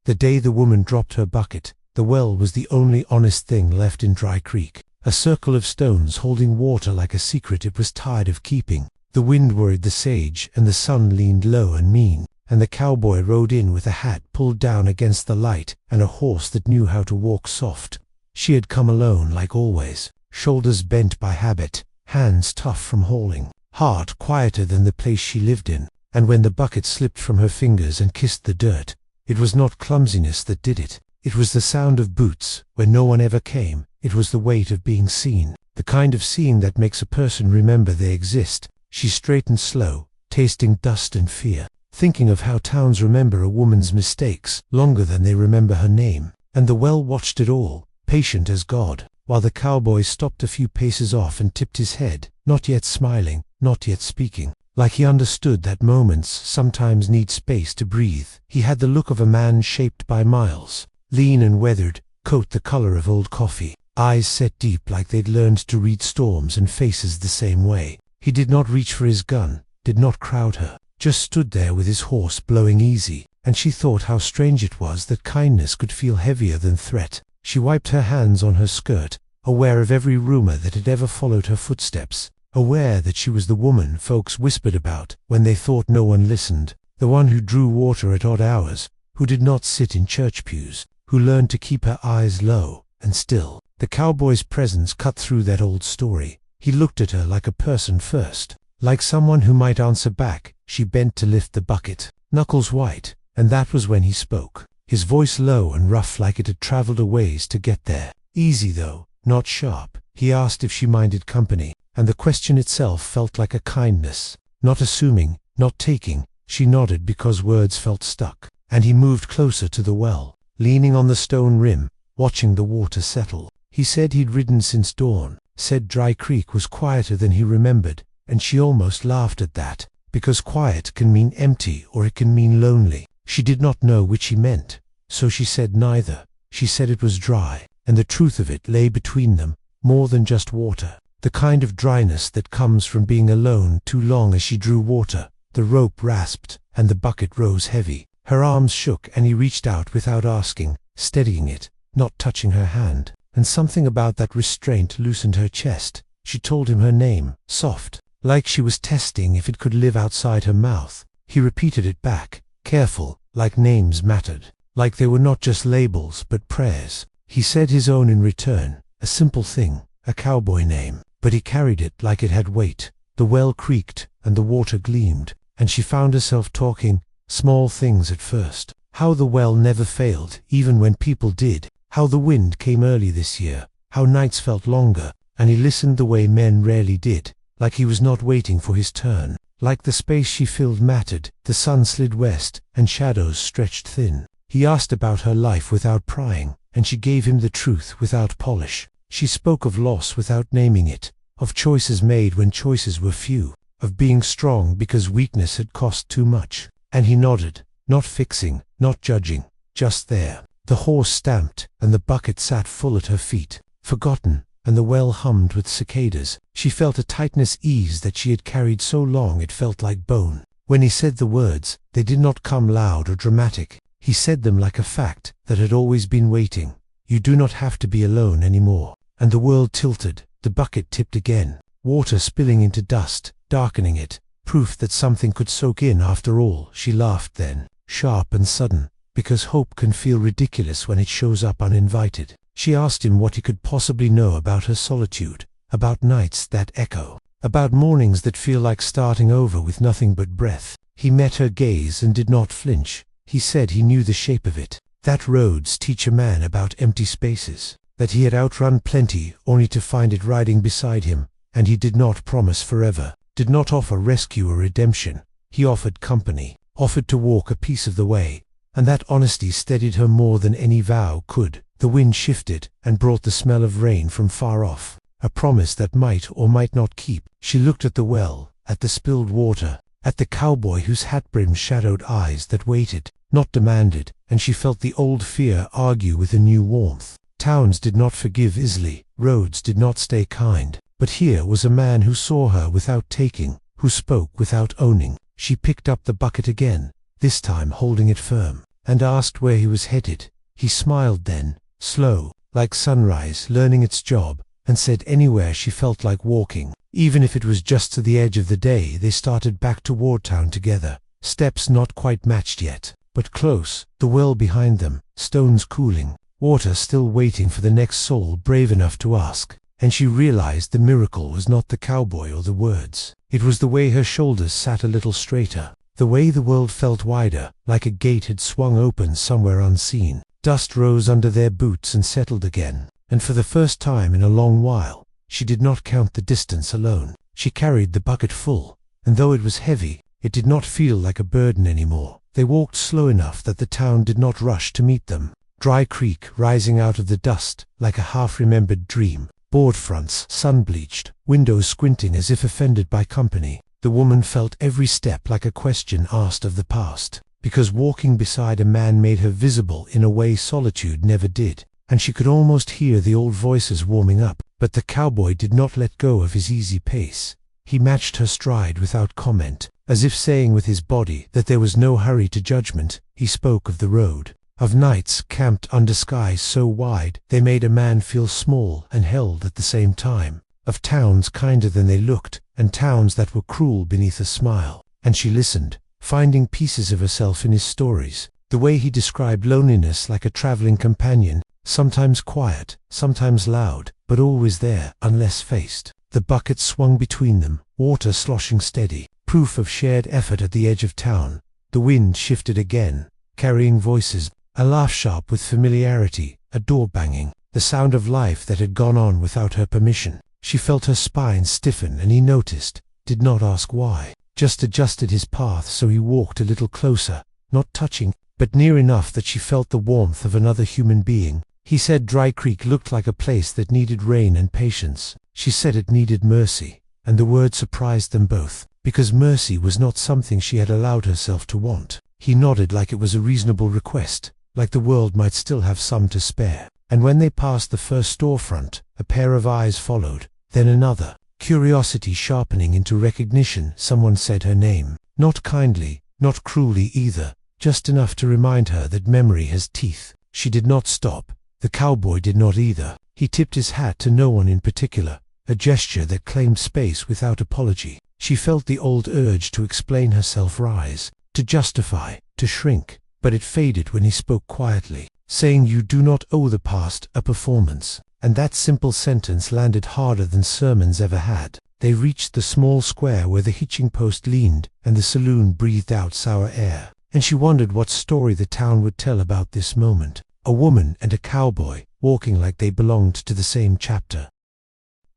The day the woman dropped her bucket, the well was the only honest thing left in Dry Creek. A circle of stones holding water like a secret it was tired of keeping. The wind worried the sage, and the sun leaned low and mean, and the cowboy rode in with a hat pulled down against the light and a horse that knew how to walk soft. She had come alone like always, shoulders bent by habit, hands tough from hauling, heart quieter than the place she lived in, and when the bucket slipped from her fingers and kissed the dirt, it was not clumsiness that did it. It was the sound of boots where no one ever came. It was the weight of being seen, the kind of seeing that makes a person remember they exist. She straightened slow, tasting dust and fear, thinking of how towns remember a woman's mistakes longer than they remember her name. And the well watched it all, patient as God, while the cowboy stopped a few paces off and tipped his head, not yet smiling, not yet speaking, like he understood that moments sometimes need space to breathe. He had the look of a man shaped by miles, lean and weathered, coat the color of old coffee, eyes set deep like they'd learned to read storms and faces the same way. He did not reach for his gun, did not crowd her, just stood there with his horse blowing easy, and she thought how strange it was that kindness could feel heavier than threat. She wiped her hands on her skirt, aware of every rumor that had ever followed her footsteps, aware that she was the woman folks whispered about when they thought no one listened, the one who drew water at odd hours, who did not sit in church pews, who learned to keep her eyes low and still. The cowboy's presence cut through that old story. He looked at her like a person first, like someone who might answer back. She bent to lift the bucket, knuckles white, and that was when he spoke, his voice low and rough like it had traveled a ways to get there. Easy though, not sharp. He asked if she minded company, and the question itself felt like a kindness, not assuming, not taking. She nodded because words felt stuck, and he moved closer to the well, leaning on the stone rim, watching the water settle. He said he'd ridden since dawn, said Dry Creek was quieter than he remembered, and she almost laughed at that, because quiet can mean empty or it can mean lonely. She did not know which he meant, so she said neither. She said it was dry, and the truth of it lay between them, more than just water, the kind of dryness that comes from being alone too long. As she drew water, the rope rasped, and the bucket rose heavy. Her arms shook, and he reached out without asking, steadying it, not touching her hand. And something about that restraint loosened her chest. She told him her name, soft, like she was testing if it could live outside her mouth. He repeated it back, careful, like names mattered, like they were not just labels but prayers. He said his own in return, a simple thing, a cowboy name, but he carried it like it had weight. The well creaked, and the water gleamed, and she found herself talking small things at first. How the well never failed, even when people did. How the wind came early this year, how nights felt longer, and he listened the way men rarely did, like he was not waiting for his turn, like the space she filled mattered. The sun slid west, and shadows stretched thin. He asked about her life without prying, and she gave him the truth without polish. She spoke of loss without naming it, of choices made when choices were few, of being strong because weakness had cost too much. And he nodded, not fixing, not judging, just there. The horse stamped, and the bucket sat full at her feet, forgotten, and the well hummed with cicadas. She felt a tightness ease that she had carried so long it felt like bone. When he said the words, they did not come loud or dramatic. He said them like a fact that had always been waiting. You do not have to be alone anymore. And the world tilted, the bucket tipped again, water spilling into dust, darkening it, proof that something could soak in after all. She laughed then, sharp and sudden, because hope can feel ridiculous when it shows up uninvited. She asked him what he could possibly know about her solitude, about nights that echo, about mornings that feel like starting over with nothing but breath. He met her gaze and did not flinch. He said he knew the shape of it, that roads teach a man about empty spaces, that he had outrun plenty only to find it riding beside him, and he did not promise forever, did not offer rescue or redemption. He offered company, offered to walk a piece of the way, and that honesty steadied her more than any vow could. The wind shifted and brought the smell of rain from far off, a promise that might or might not keep. She looked at the well, at the spilled water, at the cowboy whose hat brim shadowed eyes that waited, not demanded, and she felt the old fear argue with a new warmth. Towns did not forgive easily, roads did not stay kind, but here was a man who saw her without taking, who spoke without owning. She picked up the bucket again, this time holding it firm, and asked where he was headed. He smiled then, slow, like sunrise learning its job, and said anywhere she felt like walking, even if it was just to the edge of the day. They started back toward town together, steps not quite matched yet, but close, the well behind them, stones cooling, water still waiting for the next soul brave enough to ask. And she realized the miracle was not the cowboy or the words. It was the way her shoulders sat a little straighter, the way the world felt wider, like a gate had swung open somewhere unseen. Dust rose under their boots and settled again, and for the first time in a long while, she did not count the distance alone. She carried the bucket full, and though it was heavy, it did not feel like a burden anymore. They walked slow enough that the town did not rush to meet them. Dry Creek rising out of the dust, like a half-remembered dream. Board fronts, sun-bleached, windows squinting as if offended by company. The woman felt every step like a question asked of the past, because walking beside a man made her visible in a way solitude never did, and she could almost hear the old voices warming up. But the cowboy did not let go of his easy pace. He matched her stride without comment, as if saying with his body that there was no hurry to judgment. He spoke of the road, of nights camped under skies so wide they made a man feel small and held at the same time, of towns kinder than they looked, and towns that were cruel beneath a smile. And she listened, finding pieces of herself in his stories, the way he described loneliness like a traveling companion, sometimes quiet, sometimes loud, but always there, unless faced. The bucket swung between them, water sloshing steady, proof of shared effort at the edge of town. The wind shifted again, carrying voices, a laugh sharp with familiarity, a door banging, the sound of life that had gone on without her permission. She felt her spine stiffen, and he noticed, did not ask why, just adjusted his path so he walked a little closer, not touching, but near enough that she felt the warmth of another human being. He said Dry Creek looked like a place that needed rain and patience. She said it needed mercy, and the word surprised them both, because mercy was not something she had allowed herself to want. He nodded like it was a reasonable request, like the world might still have some to spare. And when they passed the first storefront, a pair of eyes followed, then another, curiosity sharpening into recognition. Someone said her name, not kindly, not cruelly either, just enough to remind her that memory has teeth. She did not stop. The cowboy did not either. He tipped his hat to no one in particular, a gesture that claimed space without apology. She felt the old urge to explain herself rise, to justify, to shrink, but it faded when he spoke quietly, saying you do not owe the past a performance. And that simple sentence landed harder than sermons ever had. They reached the small square where the hitching post leaned, and the saloon breathed out sour air. And she wondered what story the town would tell about this moment. A woman and a cowboy, walking like they belonged to the same chapter.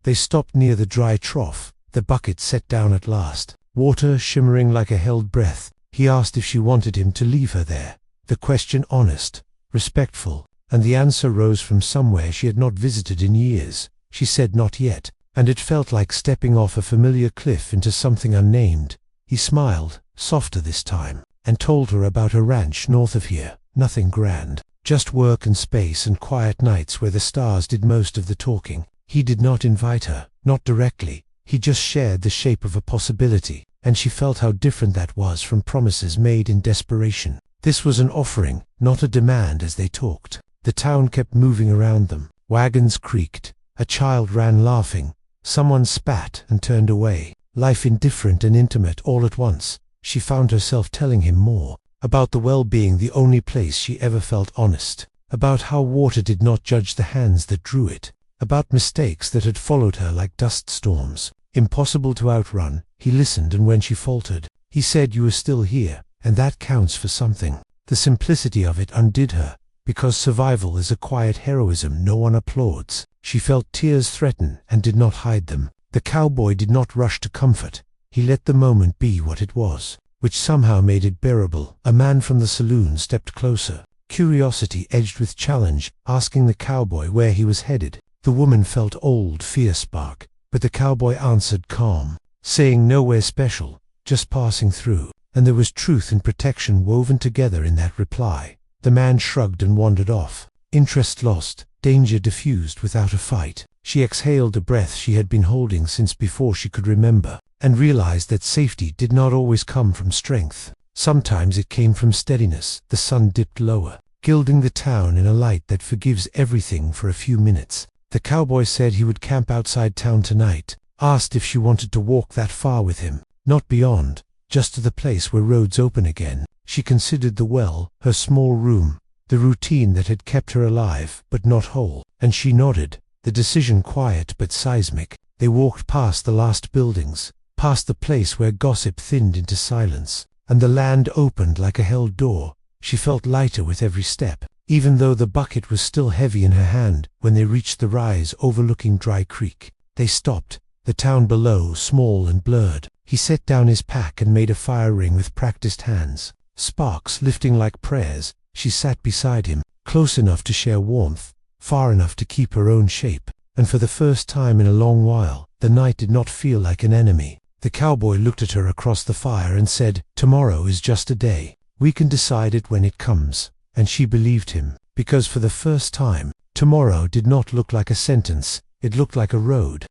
They stopped near the dry trough, the bucket set down at last, water shimmering like a held breath. He asked if she wanted him to leave her there, the question honest, respectful, and the answer rose from somewhere she had not visited in years. She said not yet, and it felt like stepping off a familiar cliff into something unnamed. He smiled, softer this time, and told her about a ranch north of here, nothing grand, just work and space and quiet nights where the stars did most of the talking. He did not invite her, not directly, he just shared the shape of a possibility, and she felt how different that was from promises made in desperation. This was an offering, not a demand. As they talked, the town kept moving around them. Wagons creaked, a child ran laughing, someone spat and turned away. Life indifferent and intimate all at once. She found herself telling him more, about the well being the only place she ever felt honest, about how water did not judge the hands that drew it, about mistakes that had followed her like dust storms, impossible to outrun. He listened, and when she faltered, he said you are still here, and that counts for something. The simplicity of it undid her, because survival is a quiet heroism no one applauds. She felt tears threaten and did not hide them. The cowboy did not rush to comfort. He let the moment be what it was, which somehow made it bearable. A man from the saloon stepped closer, curiosity edged with challenge, asking the cowboy where he was headed. The woman felt old fear spark, but the cowboy answered calm, saying nowhere special, just passing through. And there was truth and protection woven together in that reply. The man shrugged and wandered off, interest lost, danger diffused without a fight. She exhaled a breath she had been holding since before she could remember, and realized that safety did not always come from strength. Sometimes it came from steadiness. The sun dipped lower, gilding the town in a light that forgives everything for a few minutes. The cowboy said he would camp outside town tonight, asked if she wanted to walk that far with him. Not beyond, just to the place where roads open again. She considered the well, her small room, the routine that had kept her alive but not whole, and she nodded, the decision quiet but seismic. They walked past the last buildings, past the place where gossip thinned into silence, and the land opened like a held door. She felt lighter with every step, even though the bucket was still heavy in her hand. When they reached the rise overlooking Dry Creek, they stopped, the town below small and blurred. He set down his pack and made a fire ring with practiced hands, sparks lifting like prayers. She sat beside him, close enough to share warmth, far enough to keep her own shape, and for the first time in a long while, the night did not feel like an enemy. The cowboy looked at her across the fire and said, "Tomorrow is just a day. We can decide it when it comes." And she believed him, because for the first time, tomorrow did not look like a sentence, it looked like a road.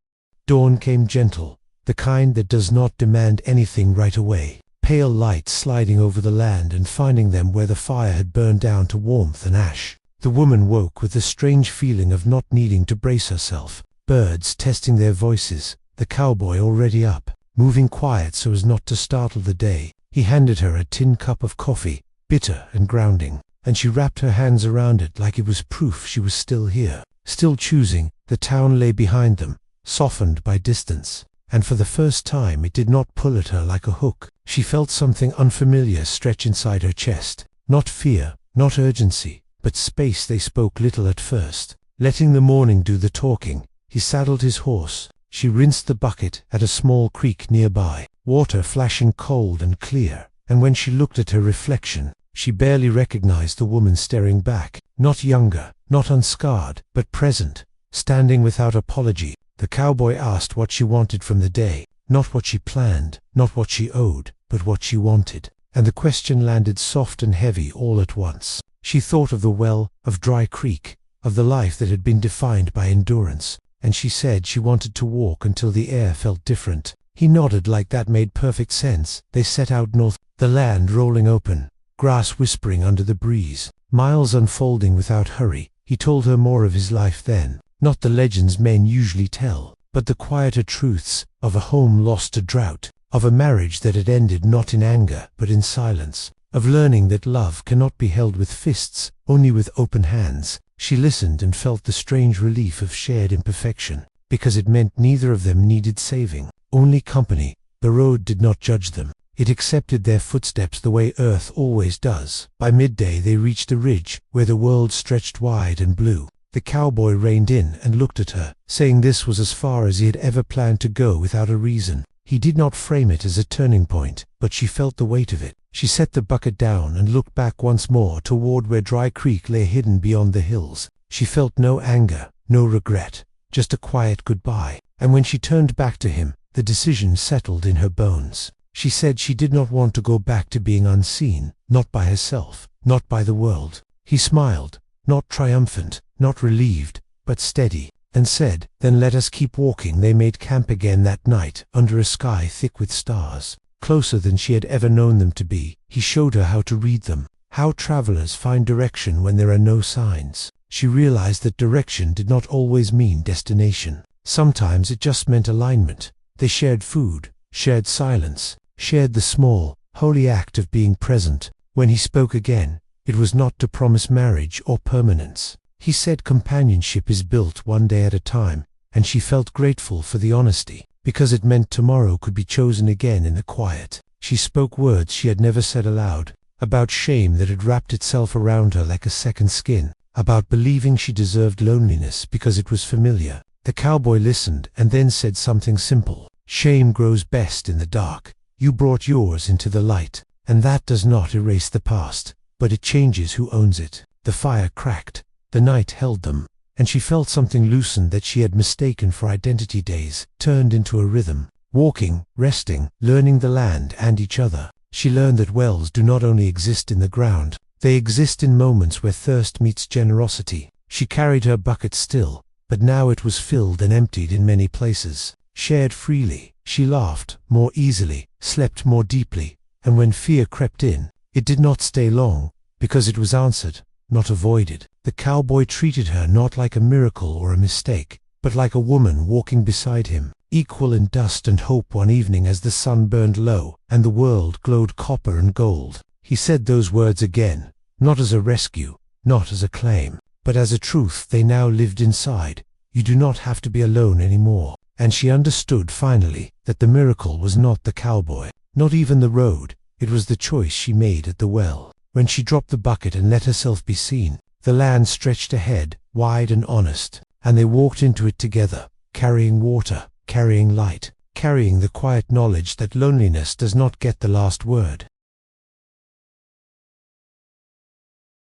Dawn came gentle, the kind that does not demand anything right away. Pale light sliding over the land and finding them where the fire had burned down to warmth and ash. The woman woke with the strange feeling of not needing to brace herself. Birds testing their voices, the cowboy already up, moving quiet so as not to startle the day. He handed her a tin cup of coffee, bitter and grounding, and she wrapped her hands around it like it was proof she was still here, still choosing. The town lay behind them, softened by distance, and for the first time it did not pull at her like a hook. She felt something unfamiliar stretch inside her chest, not fear, not urgency, but space. They spoke little at first, letting the morning do the talking. He saddled his horse. She rinsed the bucket at a small creek nearby, water flashing cold and clear, and when she looked at her reflection, she barely recognized the woman staring back, not younger, not unscarred, but present, standing without apology. The cowboy asked what she wanted from the day, not what she planned, not what she owed, but what she wanted, and the question landed soft and heavy all at once. She thought of the well, of Dry Creek, of the life that had been defined by endurance, and she said she wanted to walk until the air felt different. He nodded like that made perfect sense. They set out north, the land rolling open, grass whispering under the breeze, miles unfolding without hurry. He told her more of his life then, not the legends men usually tell, but the quieter truths, of a home lost to drought, of a marriage that had ended not in anger but in silence, of learning that love cannot be held with fists, only with open hands. She listened and felt the strange relief of shared imperfection, because it meant neither of them needed saving, only company. The road did not judge them. It accepted their footsteps the way Earth always does. By midday they reached a ridge, where the world stretched wide and blue. The cowboy reined in and looked at her, saying this was as far as he had ever planned to go without a reason. He did not frame it as a turning point, but she felt the weight of it. She set the bucket down and looked back once more toward where Dry Creek lay hidden beyond the hills. She felt no anger, no regret, just a quiet goodbye, and when she turned back to him, the decision settled in her bones. She said she did not want to go back to being unseen, not by herself, not by the world. He smiled, not triumphant, not relieved, but steady, and said, "Then let us keep walking." They made camp again that night, under a sky thick with stars, closer than she had ever known them to be. He showed her how to read them, how travelers find direction when there are no signs. She realized that direction did not always mean destination. Sometimes it just meant alignment. They shared food, shared silence, shared the small, holy act of being present. When he spoke again, it was not to promise marriage or permanence. He said companionship is built one day at a time, and she felt grateful for the honesty, because it meant tomorrow could be chosen again in the quiet. She spoke words she had never said aloud, about shame that had wrapped itself around her like a second skin, about believing she deserved loneliness because it was familiar. The cowboy listened and then said something simple. Shame grows best in the dark. You brought yours into the light, and that does not erase the past, but it changes who owns it. The fire cracked. The night held them, and she felt something loosen that she had mistaken for identity. Days turned into a rhythm, walking, resting, learning the land and each other. She learned that wells do not only exist in the ground, they exist in moments where thirst meets generosity. She carried her bucket still, but now it was filled and emptied in many places. Shared freely, she laughed more easily, slept more deeply, and when fear crept in, it did not stay long, because it was answered, not avoided. The cowboy treated her not like a miracle or a mistake, but like a woman walking beside him, equal in dust and hope. One evening, as the sun burned low and the world glowed copper and gold, he said those words again, not as a rescue, not as a claim, but as a truth they now lived inside. You do not have to be alone anymore. And she understood finally that the miracle was not the cowboy, not even the road. It was the choice she made at the well. When she dropped the bucket and let herself be seen, the land stretched ahead, wide and honest, and they walked into it together, carrying water, carrying light, carrying the quiet knowledge that loneliness does not get the last word.